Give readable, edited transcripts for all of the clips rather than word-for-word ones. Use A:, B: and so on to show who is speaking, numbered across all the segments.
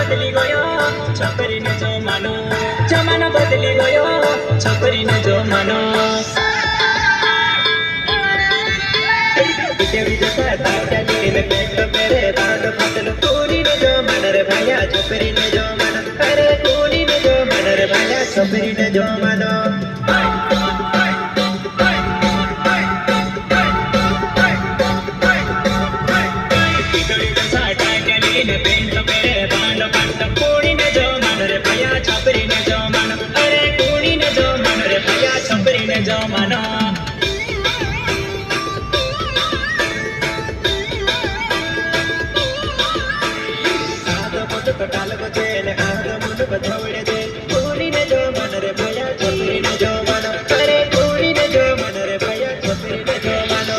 A: બદલી ગયો છોકરીને જમાનો બદલી ગયો છોકરીને જમાનો કેવી જતા તાક્યા કરીને પેટ પેરે બાદ ફાટલો કોરીને જમાનો રે ભાયા છોકરીને જમાનો અરે કોરીને જમાનો રે ભાયા છોકરીને જમાનો जमाना आदो मोट कटाल बचे ने आदो मुंड बधवड़े दे कोरी ने जो मन रे भया छोकरी ने जो मानो अरे कोरी ने जो मन रे भया छोकरी ने जो मानो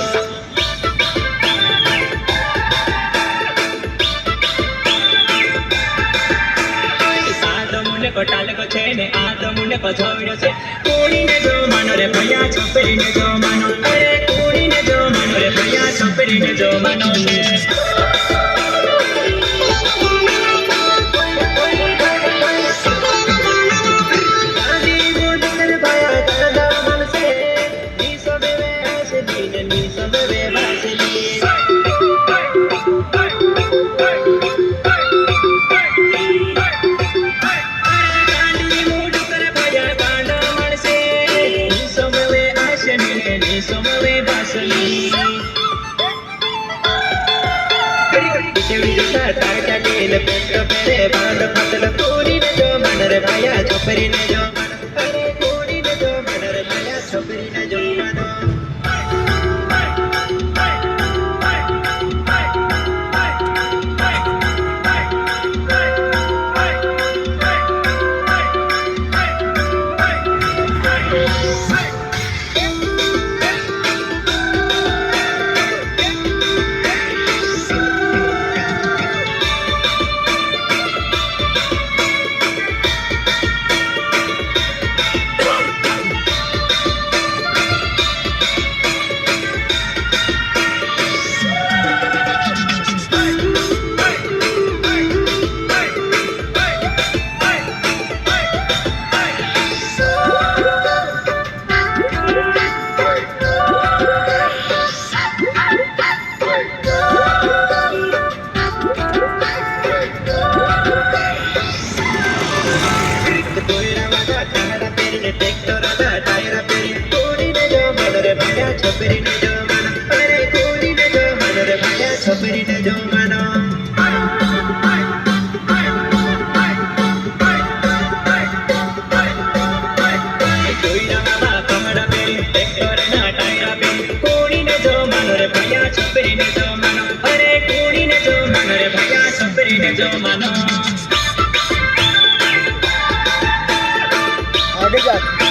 A: आदो मुंड कटाल बचे ने आदो मुंड बधवड़े दे कोरी ने जो मानो रे भया छोकरी ने जो मानो अरे कोरी ने जो मानो रे भया छोकरी ने जो मानो छोकरी ने जो अरे कोरी ने जो मन रे भया छोकरी ने जो मानो छोकरी ने जो मानो अरे कोरी ने जो मानो रे भया छोकरी ने जो मानो कोई ना बाबा कमरा पे ट्रैक्टर ना टायरा पे कोरी ने जो मानो रे भया छोकरी ने जो मानो अरे कोरी ने जो मानो रे भया छोकरी ने जो मानो आगे जा